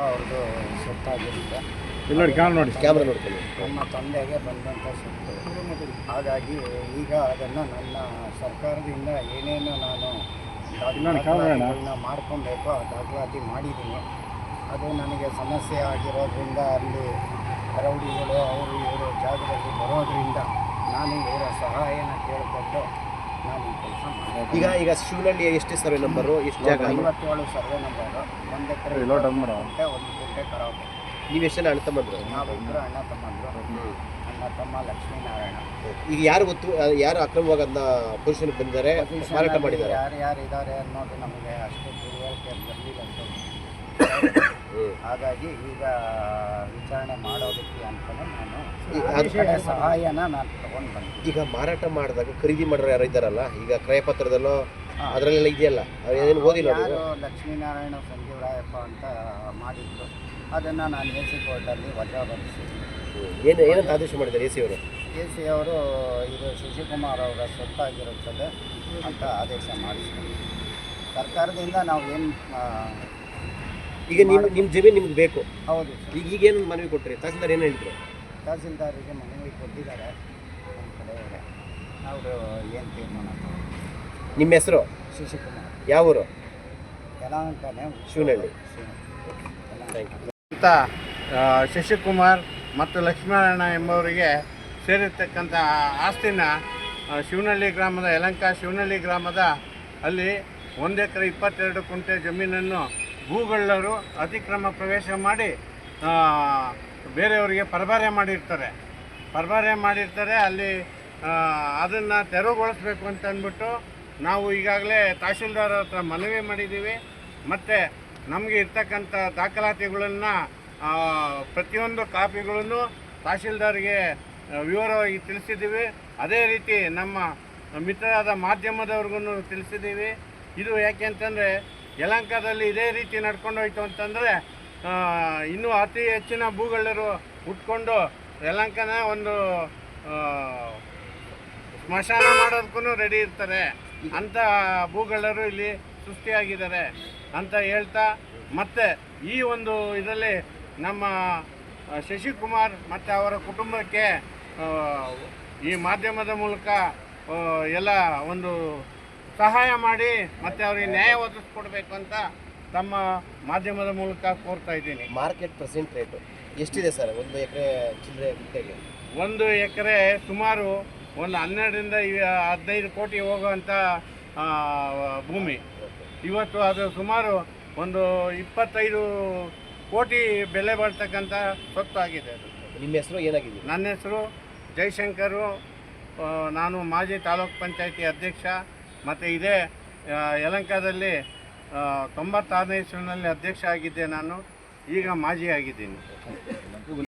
ಅವ್ರದ್ದು ಸೊತ್ತಾಗಿರುತ್ತೆ. ಕ್ಯಾಮ್ರಾ ನೋಡ್ಕೊಳ್ಳಿ. ನಮ್ಮ ತಂದೆಗೆ ಬಂದಂಥ ಸೊತ್ತು. ಹಾಗಾಗಿ ಈಗ ಅದನ್ನು ನನ್ನ ಸರ್ಕಾರದಿಂದ ಏನೇನು ನಾನು ದಾಖಲಾತಿಗಳನ್ನ ಮಾಡ್ಕೊಬೇಕು ಆ ದಾಖಲಾತಿ ಮಾಡಿದ್ದೀನಿ. ಅದು ನನಗೆ ಸಮಸ್ಯೆ ಆಗಿರೋದ್ರಿಂದ ಅಲ್ಲಿ ರೌಡಿಗಳು ಅವರು ಇವರು ಜಾಗದಲ್ಲಿ ಬರೋದ್ರಿಂದ ನಾನು ಇವರ ಸಹಾಯನ ಕೇಳಿಕೊಂಡು ನಾನು ಈ ಕೆಲಸ ಮಾಡಿದೆ. ಈಗ ಶಿವನಹಳ್ಳಿ ಎಷ್ಟು ಸರ್ವೆ ನಂಬರು, ಎಷ್ಟು ಜಾಗ? 57 ಸರ್ವೆ ನಂಬರು, 1 ಎಕರೆ 1 ಗುಂಟೆ ಕರಾವಳಿ. ನೀವು ಎಷ್ಟು ಜನ ಅಣ್ಣ ತಮ್ಮಂದ್ರು? ನಾವಿಬ್ಬರು ಅಣ್ಣ ತಮ್ಮಂದರು. ಅಣ್ಣ ತಮ್ಮ ಲಕ್ಷ್ಮೀನಾರಾಯಣ. ಈಗ ಯಾರು ಗೊತ್ತು, ಯಾರು ಅಕ್ರಮವಾಗಿ ಅದನ್ನ ಪೊಸಿಷನ್ಗೆ ಬಂದಿದ್ದಾರೆ, ಮಾರಾಟ ಮಾಡಿದ್ದಾರೆ? ಯಾರು ಇದ್ದಾರೆ ಅನ್ನೋದು ನಮಗೆ ಅಷ್ಟು ತಿಳುವಳಿಕೆ ಬರಲಿಲ್ಲ. ಹಾಗಾಗಿ ಈಗ ವಿಚಾರಣೆ ಮಾಡೋದಕ್ಕೆ ಅಂತಲೇ ನಾನು ಸಹಾಯನ ನಾನು ತಗೊಂಡು ಬಂದೆ. ಈಗ ಮಾರಾಟ ಮಾಡಿದಾಗ ಖರೀದಿ ಮಾಡೋರು ಯಾರು ಇದ್ದಾರಲ್ಲ, ಈಗ ಕ್ರಯಪತ್ರದಲ್ಲೋ ಅದರಲ್ಲೆಲ್ಲ ಇದೆಯಲ್ಲ, ಏನು ಓದಿಲ್ಲ? ಯಾರು ಲಕ್ಷ್ಮೀನಾರಾಯಣ ಸಂಜೀವರಾಯಪ್ಪ ಅಂತ ಮಾಡಿದ್ರು, ಅದನ್ನು ನಾನು ಎ ಸಿ ಕೋರ್ಟಲ್ಲಿ ವಜಾಗೊಳಿಸಿದ್ದೀನಿ. ಏನಂತ ಆದೇಶ ಮಾಡಿದ್ದಾರೆ ಎ ಸಿ ಅವರು? ಇದು ಶಶಿಕುಮಾರ್ ಅವರ ಸೊತ್ತಾಗಿರುತ್ತದೆ ಅಂತ ಆದೇಶ ಮಾಡಿಸ್ತೀನಿ. ಸರ್ಕಾರದಿಂದ ನಾವು ಏನು ಈಗ ನಿಮ್ಮ ಜಮೀನು ನಿಮ್ಗೆ ಬೇಕು? ಹೌದು. ಈಗೇನು ಮನವಿ ಕೊಟ್ಟರೆ ತಹಸೀಲ್ದಾರ್ ಏನು ಹೇಳಿದ್ರು? ತಹಸೀಲ್ದಾರಿಗೆ ಮನವಿ ಕೊಟ್ಟಿದ್ದಾರೆ ನಮ್ಮ ಕಡೆಯವರೇ. ಅವರು ಏನು ತೀರ್ಮಾನ? ನಿಮ್ಮ ಹೆಸರು? ಶಶಿಕುಮಾರ್. ಯಾವ ಊರು? ಯಲಹಂಕನೇ, ಶಿವನಹಳ್ಳಿ. ಅಂತ ಶಶಿಕುಮಾರ್ ಮತ್ತು ಲಕ್ಷ್ಮೀನಾರಾಯಣ ಎಂಬವರಿಗೆ ಸೇರಿರ್ತಕ್ಕಂಥ ಆಸ್ತಿನ ಶಿವನಹಳ್ಳಿ ಗ್ರಾಮದ ಶಿವನಹಳ್ಳಿ ಗ್ರಾಮದ ಅಲ್ಲಿ 1 ಎಕರೆ 22 ಗುಂಟೆ ಜಮೀನನ್ನು ಭೂಗಳ್ಳರು ಅತಿಕ್ರಮ ಪ್ರವೇಶ ಮಾಡಿ ಬೇರೆಯವರಿಗೆ ಪರಭಾರೆ ಮಾಡಿರ್ತಾರೆ. ಅಲ್ಲಿ ಅದನ್ನು ತೆರವುಗೊಳಿಸ್ಬೇಕು ಅಂತ ಅಂದ್ಬಿಟ್ಟು ನಾವು ಈಗಾಗಲೇ ತಹಶೀಲ್ದಾರ್ ಹತ್ರ ಮನವಿ ಮಾಡಿದ್ದೀವಿ. ಮತ್ತು ನಮಗೆ ಇರ್ತಕ್ಕಂಥ ದಾಖಲಾತಿಗಳನ್ನು ಪ್ರತಿಯೊಂದು ಕಾಪಿಗಳನ್ನು ತಹಶೀಲ್ದಾರ್ಗೆ ವಿವರವಾಗಿ ತಿಳಿಸಿದ್ದೀವಿ. ಅದೇ ರೀತಿ ನಮ್ಮ ಮಿತ್ರರಾದ ಮಾಧ್ಯಮದವ್ರಿಗೂ ತಿಳಿಸಿದ್ದೀವಿ. ಇದು ಯಾಕೆ ಅಂತಂದರೆ ಯಲಹಂಕದಲ್ಲಿ ಇದೇ ರೀತಿ ನಡ್ಕೊಂಡು ಹೋಯ್ತು ಅಂತಂದರೆ ಇನ್ನೂ ಅತಿ ಹೆಚ್ಚಿನ ಭೂಗಳ್ಳರು ಹುಟ್ಕೊಂಡು ಯಲಹಂಕನ ಒಂದು ಸ್ಮಶಾನ ಮಾಡೋದಕ್ಕೂ ರೆಡಿ ಇರ್ತಾರೆ. ಅಂಥ ಭೂಗಳ್ಳರು ಇಲ್ಲಿ ಸೃಷ್ಟಿಯಾಗಿದ್ದಾರೆ ಅಂತ ಹೇಳ್ತಾ, ಮತ್ತು ಈ ಒಂದು ಇದರಲ್ಲಿ ನಮ್ಮ ಶಶಿಕುಮಾರ್ ಮತ್ತು ಅವರ ಕುಟುಂಬಕ್ಕೆ ಈ ಮಾಧ್ಯಮದ ಮೂಲಕ ಎಲ್ಲ ಒಂದು ಸಹಾಯ ಮಾಡಿ ಮತ್ತು ಅವರಿಗೆ ನ್ಯಾಯ ಒದಗಿಸ್ಕೊಡ್ಬೇಕು ಅಂತ ತಮ್ಮ ಮಾಧ್ಯಮದ ಮೂಲಕ ಕೋರ್ತಾ ಇದ್ದೀನಿ. ಮಾರ್ಕೆಟ್ ಪ್ರೆಸೆಂಟ್ ರೇಟು ಎಷ್ಟಿದೆ ಸರ್ 1 ಎಕರೆ ಚಿಲ್ಲರೆ ಗುಂಟೆಗೆ? 1 ಎಕರೆ ಸುಮಾರು ಒಂದು 12ರಿಂದ 15 ಕೋಟಿ ಹೋಗುವಂಥ ಭೂಮಿ. ಇವತ್ತು ಅದು ಸುಮಾರು ಒಂದು 25 ಕೋಟಿ ಬೆಲೆ ಬಾಳ್ತಕ್ಕಂಥ ಸೊತ್ತು ಆಗಿದೆ. ಅದು ನಿಮ್ಮ ಹೆಸರು ಏನಾಗಿದೆ? ನನ್ನ ಹೆಸರು ಜಯಶಂಕರು. ನಾನು ಮಾಜಿ ತಾಲೂಕ್ ಪಂಚಾಯತಿ ಅಧ್ಯಕ್ಷ ಮತ್ತು ಇದೇ ಯಲಹಂಕದಲ್ಲಿ 96ನೇ ಇಸ್ವಿನಲ್ಲಿ ಅಧ್ಯಕ್ಷ ಆಗಿದ್ದೆ. ನಾನು ಈಗ ಮಾಜಿ ಆಗಿದ್ದೀನಿ.